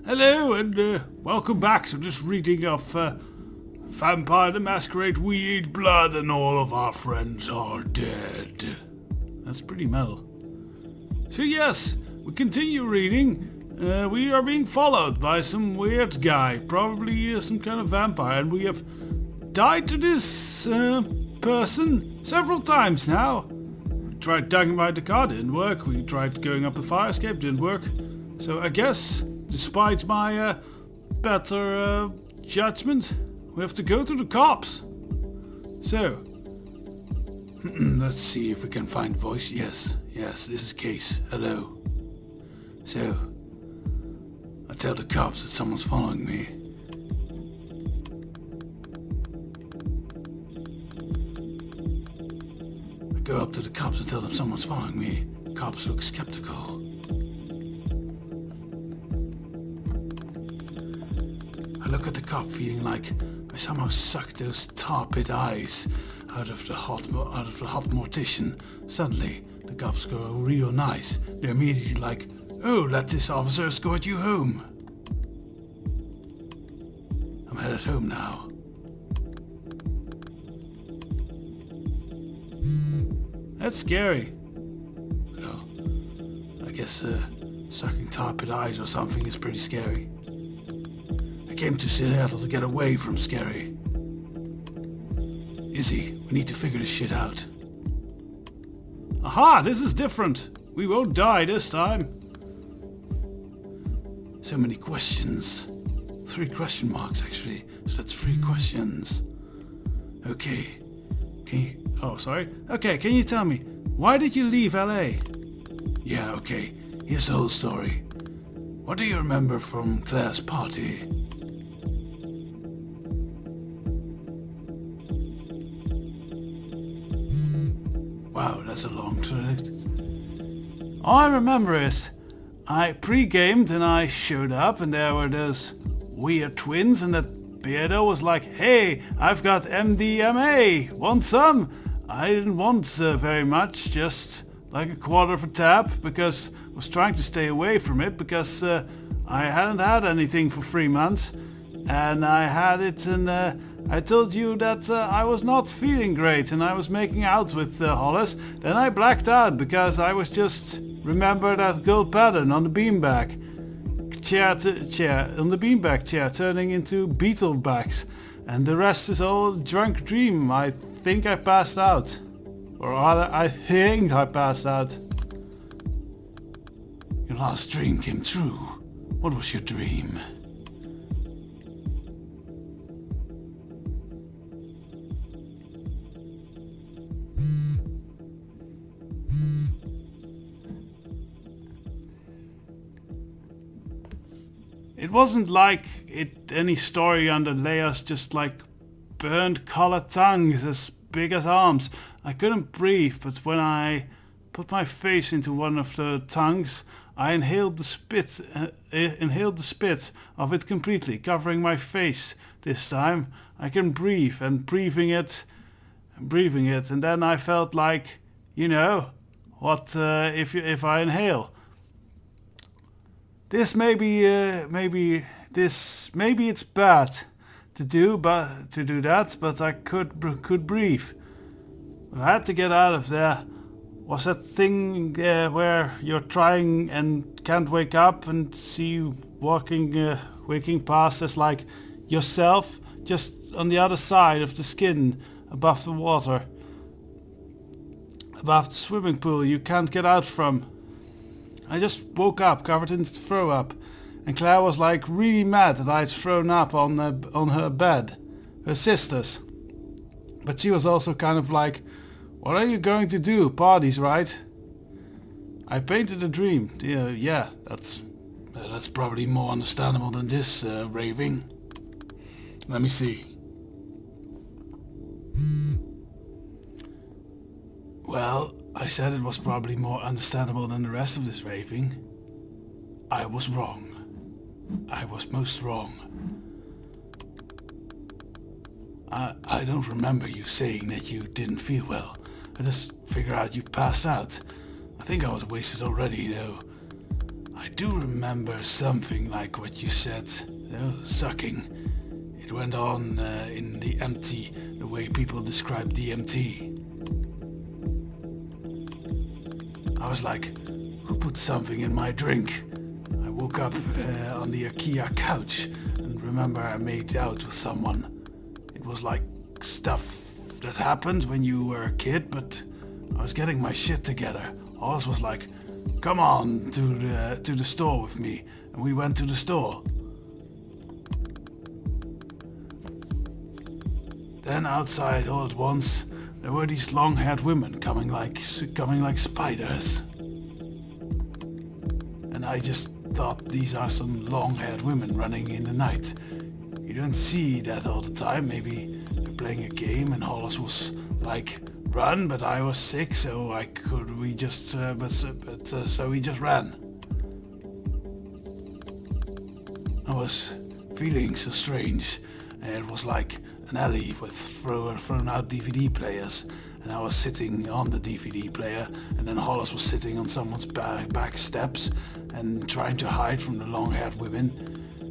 Hello and welcome back to this reading of Vampire the Masquerade. We eat blood and all of our friends are dead. That's pretty metal. So yes, we continue reading. We are being followed by some weird guy, probably some kind of vampire, and we have died to this person several times now. We tried talking about the car, didn't work. We tried going up the fire escape, didn't work. So I guess, despite my better judgment, we have to go to the cops. So, let's see if we can find voice. Yes, this is Case. Hello. So, I tell the cops that someone's following me. I go up to the cops and tell them someone's following me. Cops look skeptical. I look at the cop feeling like I somehow sucked those tar pit eyes out of the hot mortician. Suddenly, the cops go real nice. They're immediately like, "Oh, let this officer escort you home." I'm headed home now. That's scary. Well, I guess sucking tar pit eyes or something is pretty scary. I came to Seattle to get away from scary. Izzy, we need to figure this shit out. Aha, this is different. We won't die this time. So many questions. 3 question marks actually. So that's 3 questions. Okay. Okay, can you tell me, why did you leave LA? Yeah, okay. Here's the whole story. What do you remember from Claire's party? Wow, that's a long trip. All I remember is I pre-gamed and I showed up and there were those weird twins and that Beardo was like, "Hey, I've got MDMA, want some?" I didn't want very much, just like a quarter of a tab, because I was trying to stay away from it because I hadn't had anything for 3 months and I had it and I told you that I was not feeling great and I was making out with Hollis. Then I blacked out because I was just remember that gold pattern on the beanbag chair on the beanbag chair turning into beetle backs, and the rest is all a drunk dream. I think I passed out, or rather I think I passed out. Your last dream came true. What was your dream? It wasn't like any story under layers, just like burned colored tongues as big as arms. I couldn't breathe, but when I put my face into one of the tongues, I inhaled the spit of it completely, covering my face. This time I can breathe and breathing it, and then I felt like, you know, what if I inhale. This maybe it's bad to do that, but I could breathe. What I had to get out of there was that thing where you're trying and can't wake up and see you waking past as like yourself, just on the other side of the skin, above the water, above the swimming pool you can't get out from. I just woke up covered in throw up, and Claire was like really mad that I'd thrown up on her bed, her sister's. But she was also kind of like, "What are you going to do? Parties, right?" I painted a dream. Yeah, that's probably more understandable than this raving. Let me see. Well, I said it was probably more understandable than the rest of this raving. I was wrong. I was most wrong. I don't remember you saying that you didn't feel well. I just figured out you passed out. I think I was wasted already, though. I do remember something like what you said. Sucking. It went on in the empty, the way people describe DMT. I was like, who put something in my drink? I woke up on the IKEA couch and remember I made out with someone. It was like stuff that happened when you were a kid, but I was getting my shit together. Hollis was like, come on to the store with me, and we went to the store. Then outside all at once there were these long-haired women coming like spiders. And I just thought these are some long-haired women running in the night. You don't see that all the time. Maybe they're playing a game and Hollis was like, run, but I was sick, so we just ran. I was feeling so strange, and it was like an alley with thrown out DVD players, and I was sitting on the DVD player, and then Hollis was sitting on someone's back steps and trying to hide from the long-haired women,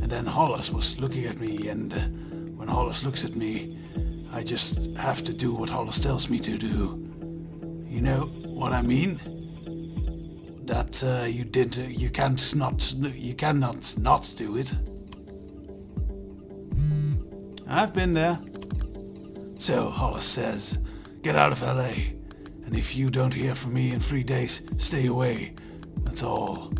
and then Hollis was looking at me, and when Hollis looks at me, I just have to do what Hollis tells me to do. You know what I mean? That you cannot not do it. I've been there. So Hollis says, get out of LA, and if you don't hear from me in 3 days, stay away. That's all.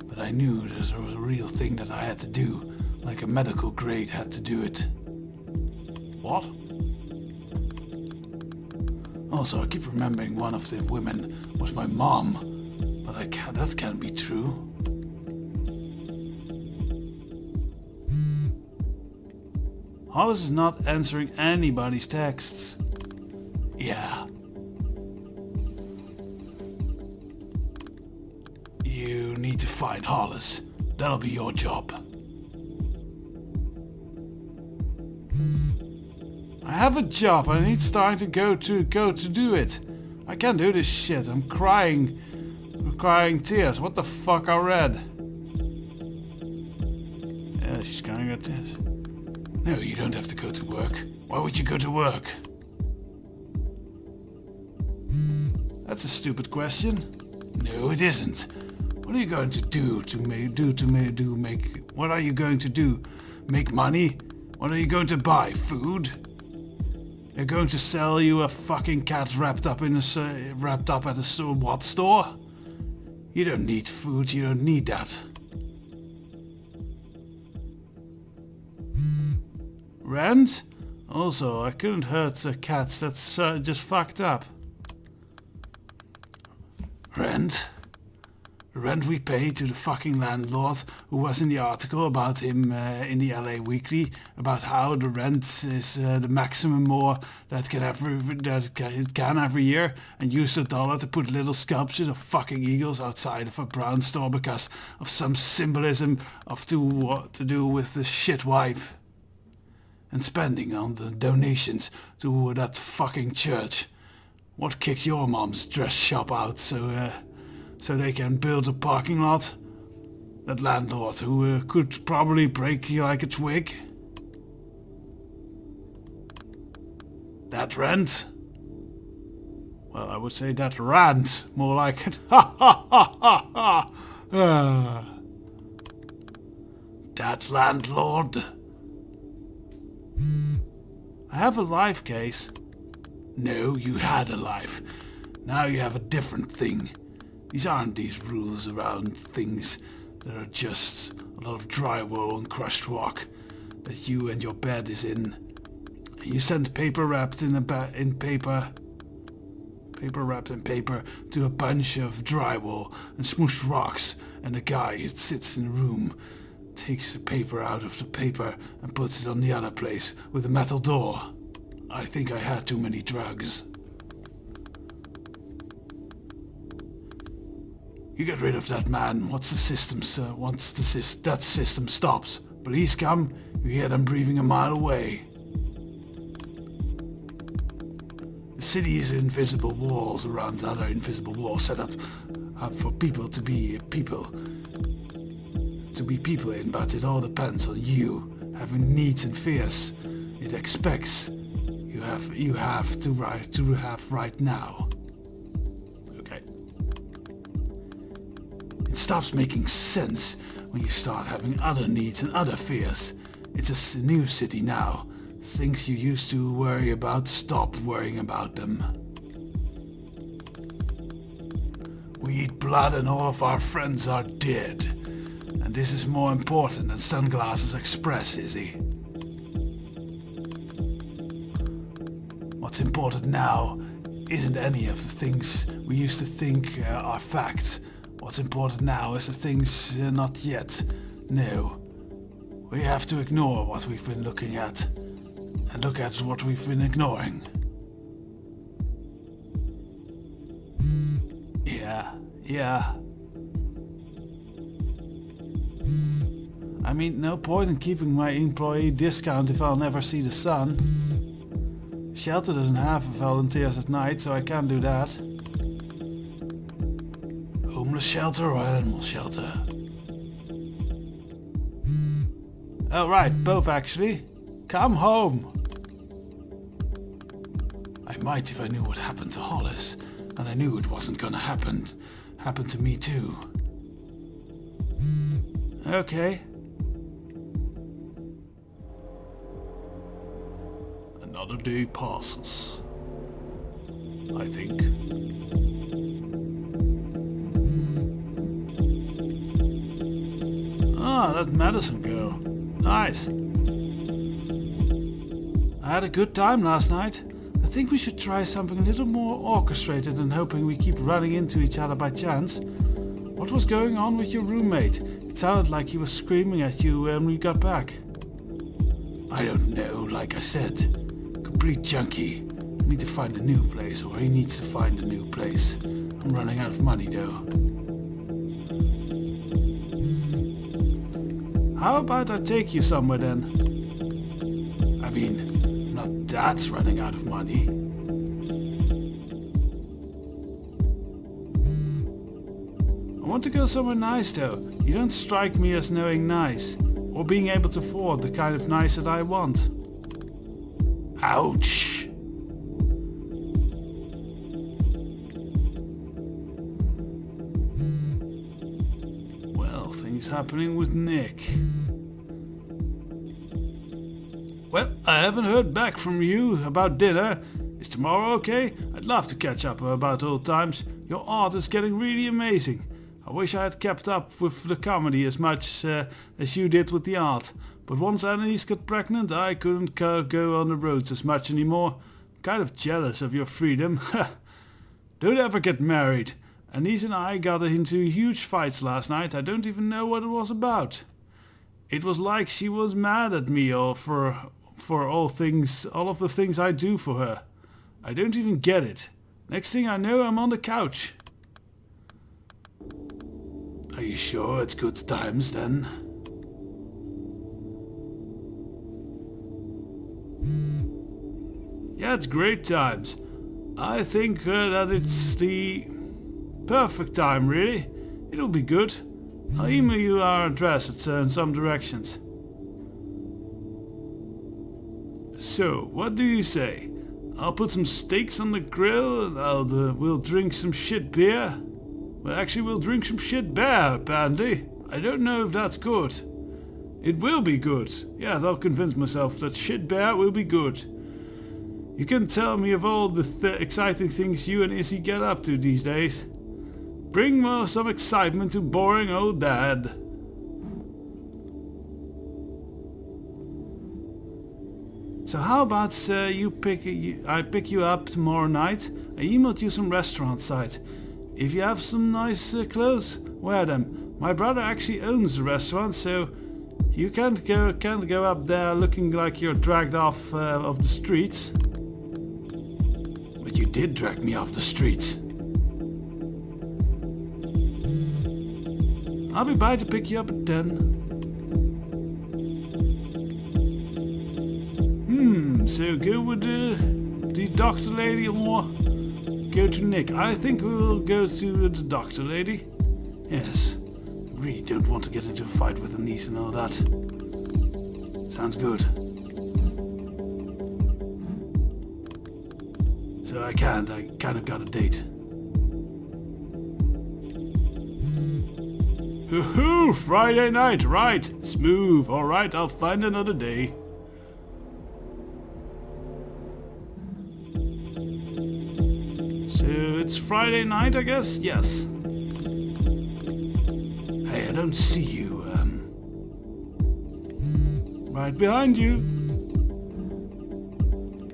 But I knew that there was a real thing that I had to do, like a medical grade had to do it. What? Also, I keep remembering one of the women was my mom, but that can't be true. Hollis is not answering anybody's texts. Yeah. You need to find Hollis. That'll be your job. I have a job. I need starting to go to do it. I can't do this shit. I'm crying tears. What the fuck I read? Yeah, she's crying her tears. No, you don't have to go to work. Why would you go to work? That's a stupid question. No, it isn't. What are you going to do what are you going to do? Make money? What are you going to buy? Food? They're going to sell you a fucking cat wrapped up at a store. What store? You don't need food. You don't need that. Rent? Also, I couldn't hurt the cats. That's just fucked up. Rent? The rent we pay to the fucking landlord who was in the article about him in the LA Weekly about how the rent is the maximum more that it can every year, and used $1 to put little sculptures of fucking eagles outside of a brown store because of some symbolism of what to do with the shit wife. And spending on the donations to that fucking church. What kicked your mom's dress shop out so they can build a parking lot? That landlord who could probably break you like a twig. That rent? Well, I would say that rant, more like it. Ha ha ha ha ha! That landlord? I have a life case. No, you had a life. Now you have a different thing. These aren't these rules around things that are just a lot of drywall and crushed rock that you and your bed is in. You send paper wrapped in paper to a bunch of drywall and smooshed rocks, and a guy sits in a room, takes the paper out of the paper and puts it on the other place with a metal door. I think I had too many drugs. You get rid of that man. Once that system stops, police come, you hear them breathing a mile away. The city is invisible walls around other invisible walls set up for people to be people. to be people in, but it all depends on you having needs and fears. It expects you have to have right now. Okay. It stops making sense when you start having other needs and other fears. It's a new city now. Things you used to worry about, stop worrying about them. We eat blood and all of our friends are dead. And this is more important than Sunglasses Express, Izzy. What's important now isn't any of the things we used to think are facts. What's important now is the things not yet. No. We have to ignore what we've been looking at. And look at what we've been ignoring. Yeah. I mean, no point in keeping my employee discount if I'll never see the sun. Shelter doesn't have volunteers at night, so I can't do that. Homeless shelter or animal shelter? Oh right, both actually. Come home! I might if I knew what happened to Hollis, and I knew it wasn't gonna happen to me too. Okay. Another day passes, I think. Ah, that medicine girl. Nice. I had a good time last night. I think we should try something a little more orchestrated than hoping we keep running into each other by chance. What was going on with your roommate? It sounded like he was screaming at you when we got back. I don't know, like I said. Complete junkie. I need to find a new place, or he needs to find a new place. I'm running out of money though. How about I take you somewhere then? I mean, not that's running out of money. I want to go somewhere nice though. You don't strike me as knowing nice, or being able to afford the kind of nice that I want. Ouch! Well, things happening with Nick. Well, I haven't heard back from you about dinner. Is tomorrow okay? I'd love to catch up about old times. Your art is getting really amazing. I wish I had kept up with the comedy as much as you did with the art. But once Annalise got pregnant, I couldn't go on the roads as much anymore. I'm kind of jealous of your freedom. Don't ever get married. Annalise and I got into huge fights last night. I don't even know what it was about. It was like she was mad at me or for all of the things I do for her. I don't even get it. Next thing I know, I'm on the couch. Are you sure it's good times then? Yeah, it's great times. I think that it's the perfect time, really. It'll be good. I'll email you our address in some directions. So, what do you say? I'll put some steaks on the grill and we'll drink some shit beer. Well, actually, we'll drink some shit beer, apparently. I don't know if that's good. It will be good. Yes, I'll convince myself that shit beer will be good. You can tell me of all the exciting things you and Izzy get up to these days. Bring some excitement to boring old dad. So how about I pick you up tomorrow night? I emailed you some restaurant sites. If you have some nice clothes, wear them. My brother actually owns the restaurant, so you can't go up there looking like you're dragged off of the streets. But you did drag me off the streets. I'll be by to pick you up at 10. So go with the doctor lady or go to Nick. I think we will go to the doctor lady. Yes, really don't want to get into a fight with the niece and all that. Sounds good. So I kind of got a date. Hoo-hoo! Friday night, right. Smooth. Alright, I'll find another day. So it's Friday night, I guess? Yes. Hey, I don't see you. Right behind you.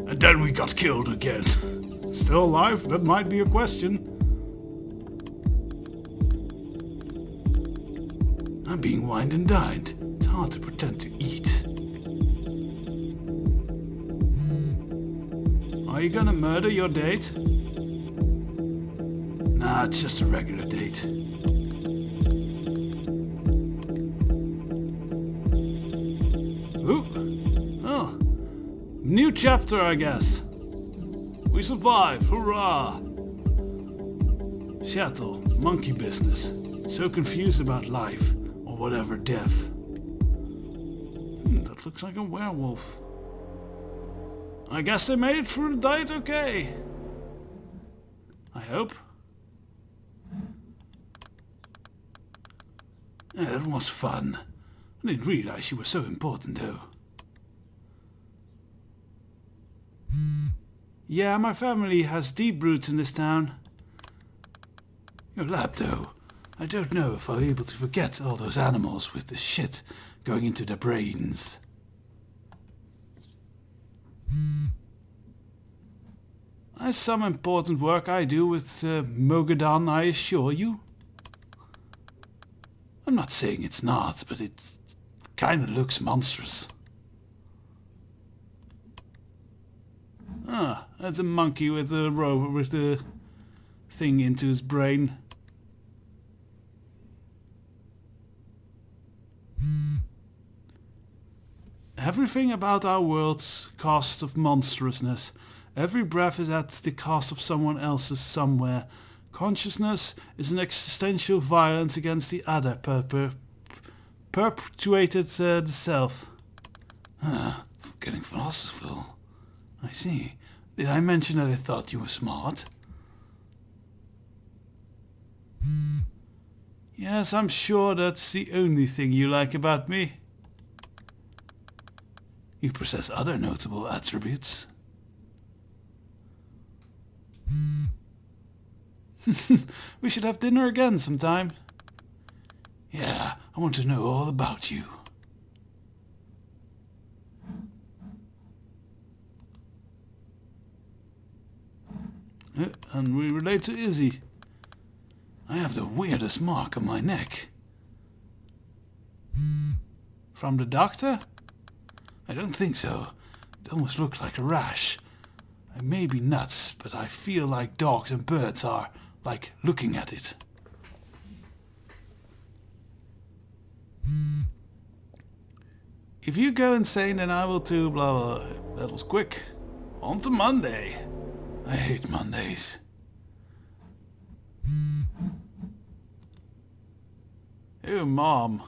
And then we got killed again. Still alive? That might be a question. I'm being wined and dined. It's hard to pretend to eat. Are you gonna murder your date? Nah, it's just a regular date. Ooh. Oh. New chapter, I guess. We survived, hurrah! Chattel, monkey business. So confused about life, or whatever, death. That looks like a werewolf. I guess they made it through the diet okay. I hope. Yeah, that was fun. I didn't realize you were so important though. Yeah, my family has deep roots in this town. Your lab though. I don't know if I'll be able to forget all those animals with the shit going into their brains. There's some important work I do with Mogadon, I assure you. I'm not saying it's not, but it kinda looks monstrous. Ah, that's a monkey with a rover with the thing into his brain. Everything about our world's cost of monstrousness. Every breath is at the cost of someone else's somewhere. Consciousness is an existential violence against the other, perpetuated the self. Getting philosophical. I see. Did I mention that I thought you were smart? Yes, I'm sure that's the only thing you like about me. You possess other notable attributes. We should have dinner again sometime. Yeah, I want to know all about you. And we relate to Izzy. I have the weirdest mark on my neck. From the doctor? I don't think so. It almost looked like a rash. I may be nuts, but I feel like dogs and birds are, like, looking at it. If you go insane, then I will too, blah, blah, blah. That was quick. On to Monday. I hate Mondays. Oh, Mom.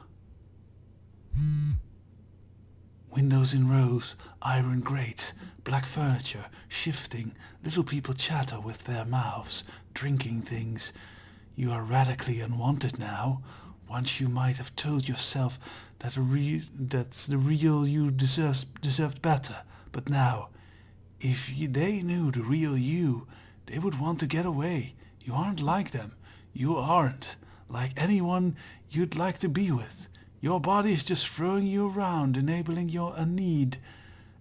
Windows in rows, iron grates, black furniture, shifting, little people chatter with their mouths, drinking things. You are radically unwanted now. Once you might have told yourself that the real you deserved better. But now, if they knew the real you, they would want to get away. You aren't like them. You aren't like anyone you'd like to be with. Your body is just throwing you around, enabling a need,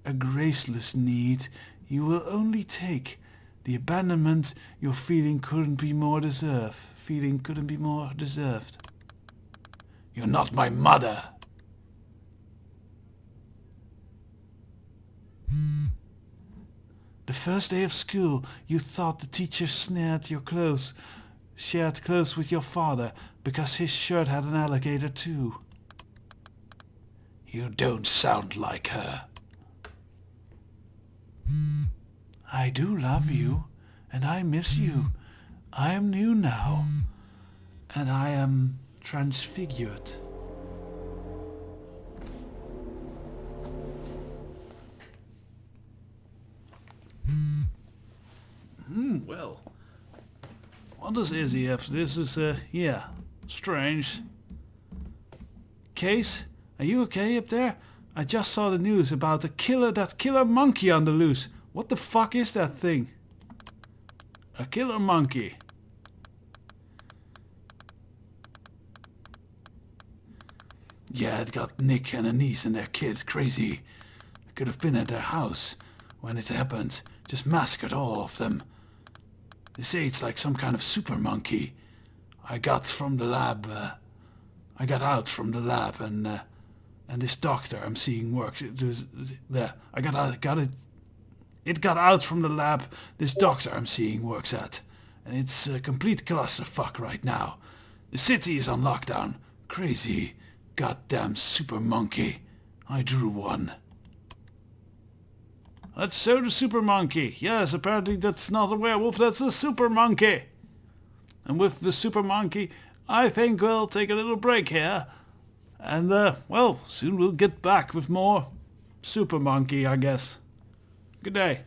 a graceless need you will only take. The abandonment your feeling couldn't be more deserved. You're not my mother. The first day of school, you thought the teacher shared clothes with your father because his shirt had an alligator too. You don't sound like her. I do love you, and I miss you. I am new now, and I am transfigured. Well, what does Izzy have? This is, yeah, strange. Case, are you okay up there? I just saw the news about that killer monkey on the loose. What the fuck is that thing? A killer monkey. Yeah, it got Nick and Anise and their kids crazy. I could have been at their house when it happened. Just massacred all of them. They say it's like some kind of super monkey. I got out from the lab and this doctor I'm seeing works. It got out from the lab. This doctor I'm seeing works at, and it's a complete clusterfuck right now. The city is on lockdown. Crazy, goddamn super monkey. I drew one. Let's show the super monkey. Yes, apparently that's not a werewolf, that's a super monkey. And with the super monkey, I think we'll take a little break here. And, well, soon we'll get back with more super monkey, I guess. Good day.